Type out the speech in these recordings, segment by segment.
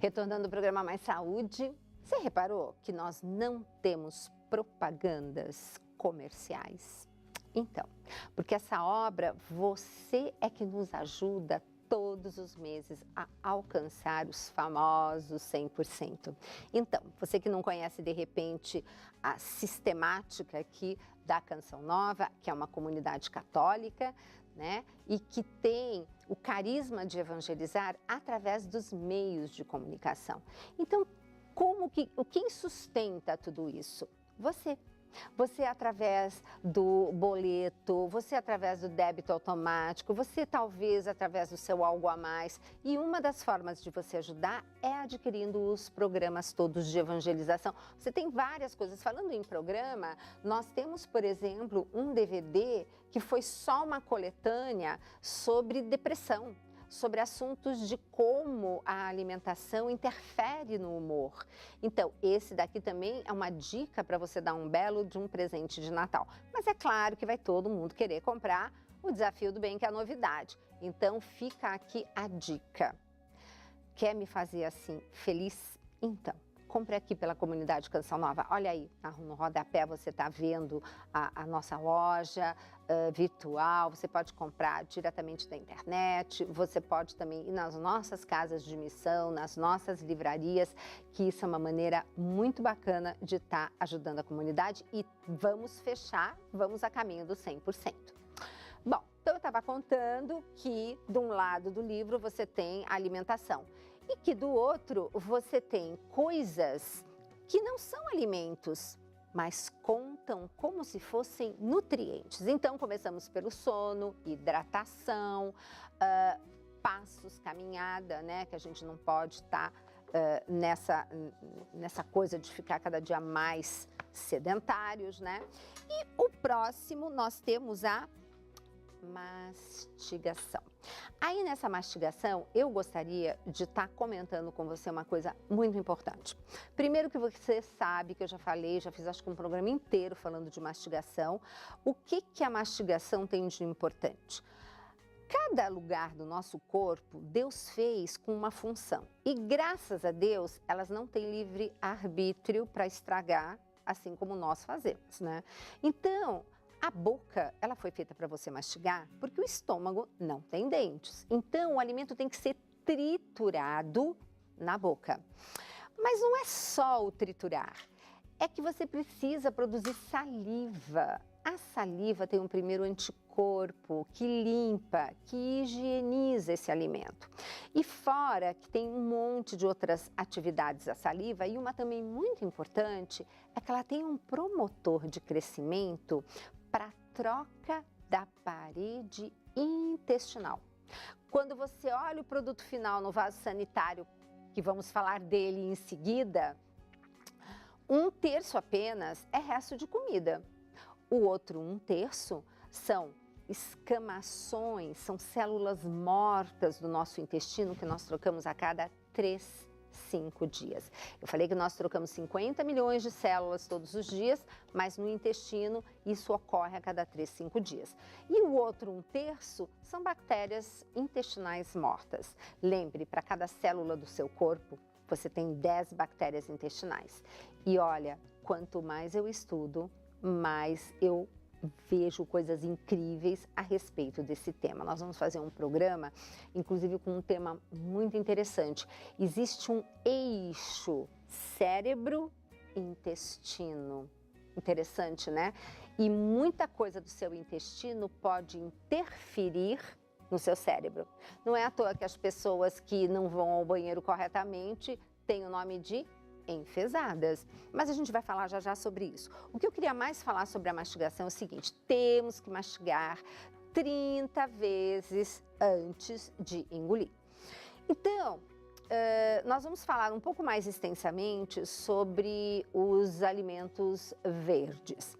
Retornando ao programa Mais Saúde, você reparou que nós não temos propagandas comerciais? Então, porque essa obra, você é que nos ajuda todos os meses a alcançar os famosos 100%. Então, você que não conhece de repente a sistemática aqui da Canção Nova, que é uma comunidade católica, né? E que tem o carisma de evangelizar através dos meios de comunicação. Então, quem sustenta tudo isso? Você. Você através do boleto, você através do débito automático, você talvez através do seu algo a mais. E uma das formas de você ajudar é adquirindo os programas todos de evangelização. Você tem várias coisas. Falando em programa, nós temos, por exemplo, um DVD que foi só uma coletânea sobre depressão, sobre assuntos de como a alimentação interfere no humor. Então, esse daqui também é uma dica para você dar um belo de um presente de Natal. Mas é claro que vai todo mundo querer comprar o Desafio do Bem, que é a novidade. Então, fica aqui a dica. Quer me fazer assim feliz? Então, compre aqui pela comunidade Canção Nova. Olha aí, no rodapé você está vendo a nossa loja virtual. Você pode comprar diretamente da internet. Você pode também ir nas nossas casas de missão, nas nossas livrarias, que isso é uma maneira muito bacana de estar ajudando a comunidade. E vamos a caminho do 100%. Bom, então eu estava contando que de um lado do livro você tem a alimentação. E que do outro você tem coisas que não são alimentos, mas contam como se fossem nutrientes. Então começamos pelo sono, hidratação, passos, caminhada, né? Que a gente não pode estar nessa coisa de ficar cada dia mais sedentários, né? E o próximo nós temos a mastigação. Aí nessa mastigação, eu gostaria de estar comentando com você uma coisa muito importante. Primeiro que você sabe, que eu já falei, já fiz acho que um programa inteiro falando de mastigação. O que a mastigação tem de importante? Cada lugar do nosso corpo, Deus fez com uma função. E graças a Deus, elas não têm livre arbítrio para estragar, assim como nós fazemos, né? Então, a boca, ela foi feita para você mastigar porque o estômago não tem dentes. Então, o alimento tem que ser triturado na boca. Mas não é só o triturar, é que você precisa produzir saliva. A saliva tem um primeiro anticorpo que limpa, que higieniza esse alimento. E fora que tem um monte de outras atividades a saliva, e uma também muito importante é que ela tem um promotor de crescimento para troca da parede intestinal. Quando você olha o produto final no vaso sanitário, que vamos falar dele em seguida, 1/3 apenas é resto de comida. O outro 1/3 são escamações, são células mortas do nosso intestino que nós trocamos a cada 5 dias. Eu falei que nós trocamos 50 milhões de células todos os dias, mas no intestino isso ocorre a cada 5 dias. E o outro 1/3 são bactérias intestinais mortas. Lembre, para cada célula do seu corpo, você tem 10 bactérias intestinais. E olha, quanto mais eu estudo, mais eu vejo coisas incríveis a respeito desse tema. Nós vamos fazer um programa, inclusive com um tema muito interessante. Existe um eixo cérebro-intestino. Interessante, né? E muita coisa do seu intestino pode interferir no seu cérebro. Não é à toa que as pessoas que não vão ao banheiro corretamente têm o nome de enfesadas. Mas a gente vai falar já sobre isso. O que eu queria mais falar sobre a mastigação é o seguinte: temos que mastigar 30 vezes antes de engolir. Então, nós vamos falar um pouco mais extensamente sobre os alimentos verdes.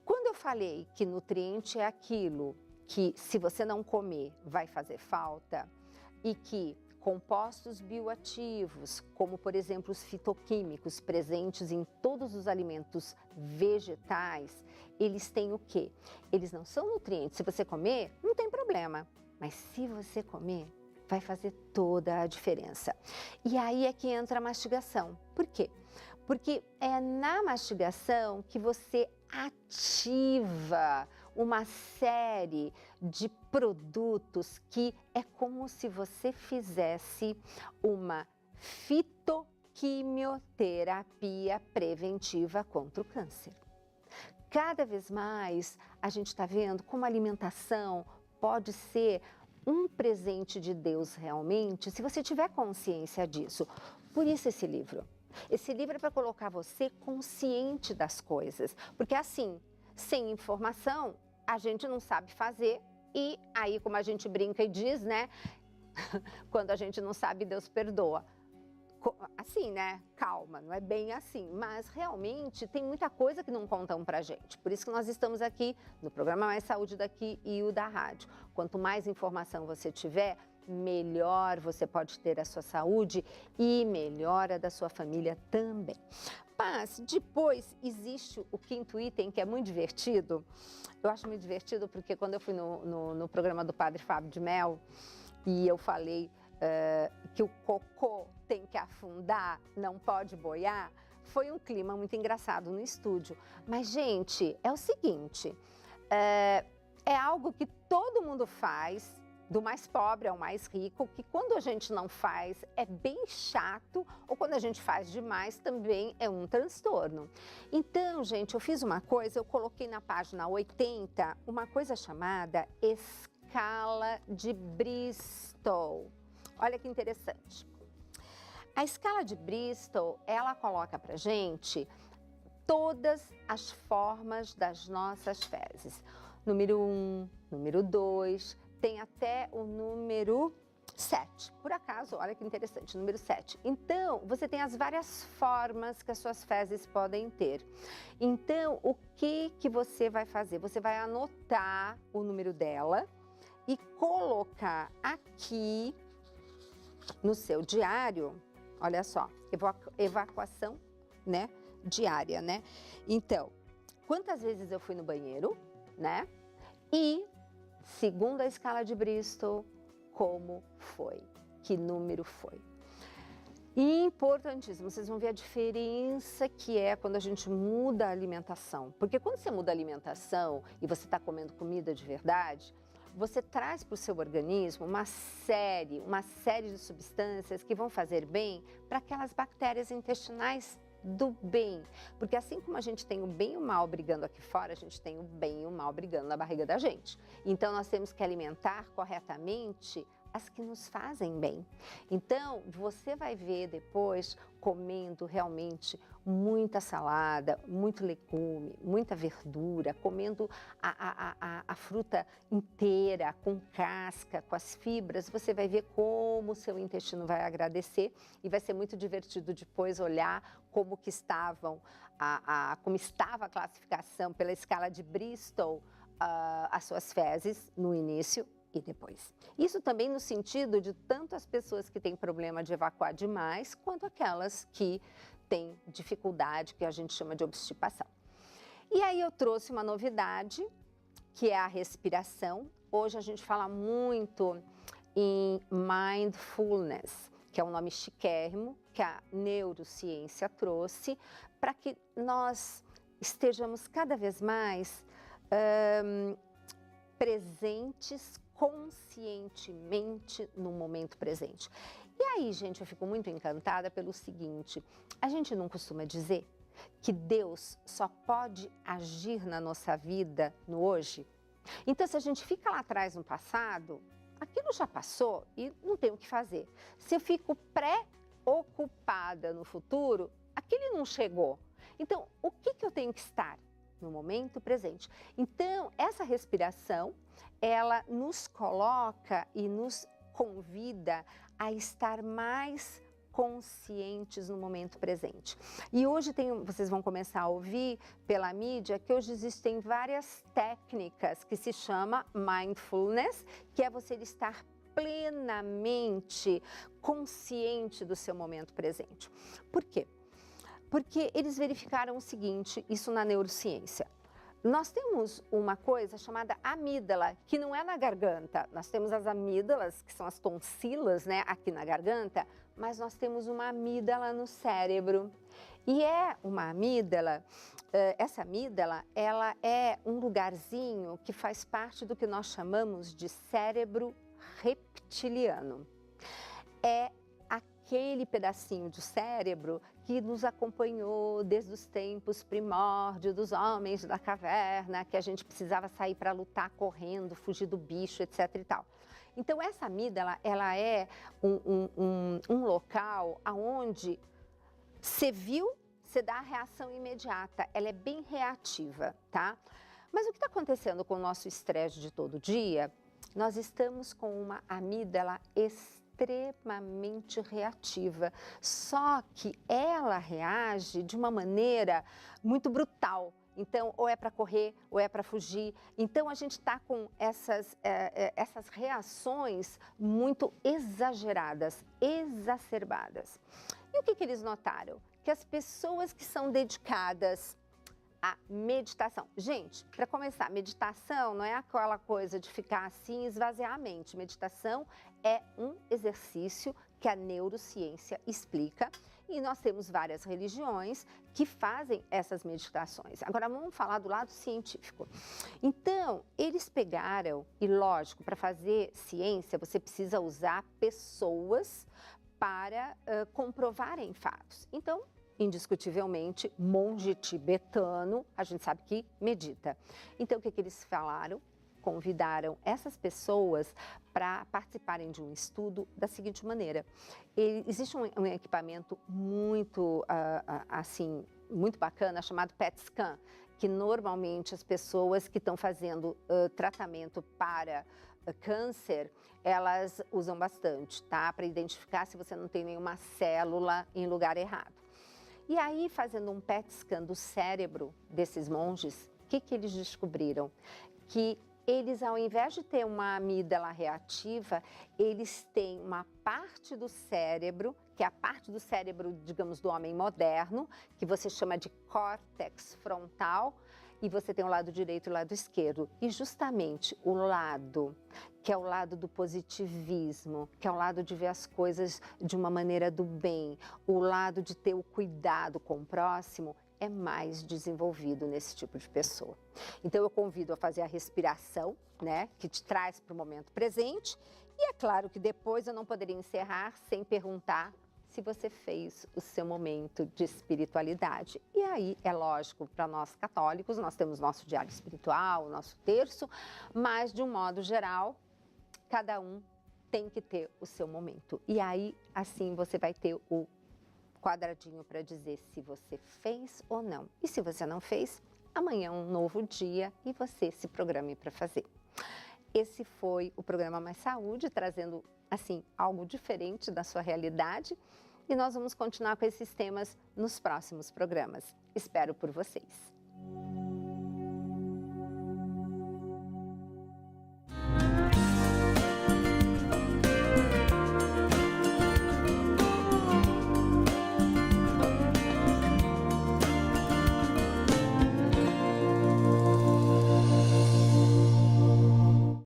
Quando eu falei que nutriente é aquilo que, se você não comer, vai fazer falta, e que compostos bioativos, como por exemplo os fitoquímicos presentes em todos os alimentos vegetais, eles têm o quê? Eles não são nutrientes. Se você comer, não tem problema. Mas se você comer, vai fazer toda a diferença. E aí é que entra a mastigação. Por quê? Porque é na mastigação que você ativa uma série de produtos que é como se você fizesse uma fitoquimioterapia preventiva contra o câncer. Cada vez mais a gente está vendo como a alimentação pode ser um presente de Deus realmente, se você tiver consciência disso. Por isso esse livro. Esse livro é para colocar você consciente das coisas, porque assim, sem informação, a gente não sabe fazer e aí, como a gente brinca e diz, né, quando a gente não sabe, Deus perdoa. Assim, né? Calma, não é bem assim, mas realmente tem muita coisa que não contam pra gente. Por isso que nós estamos aqui no programa Mais Saúde daqui e o da rádio. Quanto mais informação você tiver, melhor você pode ter a sua saúde e melhor a da sua família também. Mas depois existe o quinto item que é muito divertido. Eu acho muito divertido porque quando eu fui no programa do Padre Fábio de Mel e eu falei que o cocô tem que afundar, não pode boiar, foi um clima muito engraçado no estúdio. Mas, gente, é o seguinte, é algo que todo mundo faz, do mais pobre ao mais rico, que quando a gente não faz é bem chato, ou quando a gente faz demais também é um transtorno. Então, gente, eu fiz uma coisa, eu coloquei na página 80 uma coisa chamada escala de Bristol. Olha que interessante. A escala de Bristol, ela coloca pra gente todas as formas das nossas fezes. Número 1, número 2, tem até o número 7. Por acaso, olha que interessante, número 7. Então, você tem as várias formas que as suas fezes podem ter. Então, o que você vai fazer? Você vai anotar o número dela e colocar aqui no seu diário, olha só, evacuação, né, diária, né? Então, quantas vezes eu fui no banheiro, né? E, segundo a escala de Bristol, como foi? Que número foi? Importantíssimo, vocês vão ver a diferença que é quando a gente muda a alimentação. Porque quando você muda a alimentação e você está comendo comida de verdade, você traz para o seu organismo uma série de substâncias que vão fazer bem para aquelas bactérias intestinais do bem. Porque assim como a gente tem o bem e o mal brigando aqui fora, a gente tem o bem e o mal brigando na barriga da gente. Então, nós temos que alimentar corretamente as que nos fazem bem. Então, você vai ver depois comendo realmente muita salada, muito legume, muita verdura, comendo a fruta inteira, com casca, com as fibras, você vai ver como o seu intestino vai agradecer e vai ser muito divertido depois olhar como que estavam, como estava a classificação pela escala de Bristol, as suas fezes no início e depois. Isso também no sentido de tanto as pessoas que têm problema de evacuar demais, quanto aquelas que têm dificuldade, que a gente chama de obstipação. E aí eu trouxe uma novidade, que é a respiração. Hoje a gente fala muito em mindfulness, que é um nome chiquérrimo, que a neurociência trouxe, para que nós estejamos cada vez mais presentes conscientemente no momento presente. E aí, gente, eu fico muito encantada pelo seguinte, a gente não costuma dizer que Deus só pode agir na nossa vida no hoje? Então, se a gente fica lá atrás no passado, aquilo já passou e não tem o que fazer. Se eu fico preocupada no futuro, aquilo não chegou. Então, o que eu tenho que estar? No momento presente. Então, essa respiração, ela nos coloca e nos convida a estar mais conscientes no momento presente. E hoje vocês vão começar a ouvir pela mídia que hoje existem várias técnicas que se chama mindfulness, que é você estar plenamente consciente do seu momento presente. Por quê? Porque eles verificaram o seguinte, isso na neurociência. Nós temos uma coisa chamada amígdala, que não é na garganta. Nós temos as amígdalas, que são as tonsilas, né, aqui na garganta, mas nós temos uma amígdala no cérebro. E é uma amígdala, essa amígdala, ela é um lugarzinho que faz parte do que nós chamamos de cérebro reptiliano. É aquele pedacinho de cérebro que nos acompanhou desde os tempos primórdios dos homens da caverna, que a gente precisava sair para lutar correndo, fugir do bicho, etc. e tal. Então, essa amígdala, ela é um local onde você viu, você dá a reação imediata, ela é bem reativa, tá? Mas o que está acontecendo com o nosso estresse de todo dia? Nós estamos com uma amígdala extremamente reativa, só que ela reage de uma maneira muito brutal. Então, ou é para correr, ou é para fugir. Então, a gente está com essas reações muito exageradas, exacerbadas. E o que eles notaram? Que as pessoas que são dedicadas à meditação. Gente, para começar, meditação não é aquela coisa de ficar assim e esvaziar a mente. Meditação é um exercício que a neurociência explica e nós temos várias religiões que fazem essas meditações. Agora vamos falar do lado científico. Então, eles pegaram, e lógico, para fazer ciência você precisa usar pessoas para comprovarem fatos. Então, indiscutivelmente, monge tibetano, a gente sabe que medita. Então, o que eles falaram? Convidaram essas pessoas para participarem de um estudo da seguinte maneira. Existe um equipamento muito, muito bacana, chamado PET scan, que normalmente as pessoas que estão fazendo tratamento para câncer, elas usam bastante, tá? Para identificar se você não tem nenhuma célula em lugar errado. E aí, fazendo um PET scan do cérebro desses monges, o que eles descobriram? Que eles, ao invés de ter uma amígdala reativa, eles têm uma parte do cérebro, que é a parte do cérebro, digamos, do homem moderno, que você chama de córtex frontal, e você tem o lado direito e o lado esquerdo. E justamente o lado, que é o lado do positivismo, que é o lado de ver as coisas de uma maneira do bem, o lado de ter o cuidado com o próximo, é mais desenvolvido nesse tipo de pessoa. Então eu convido a fazer a respiração, né, que te traz para o momento presente. E é claro que depois eu não poderia encerrar sem perguntar se você fez o seu momento de espiritualidade. E aí, é lógico, para nós católicos, nós temos nosso diário espiritual, nosso terço, mas de um modo geral, cada um tem que ter o seu momento. E aí, assim, você vai ter o quadradinho para dizer se você fez ou não. E se você não fez, amanhã é um novo dia e você se programe para fazer. Esse foi o programa Mais Saúde, trazendo, assim, algo diferente da sua realidade. E nós vamos continuar com esses temas nos próximos programas. Espero por vocês.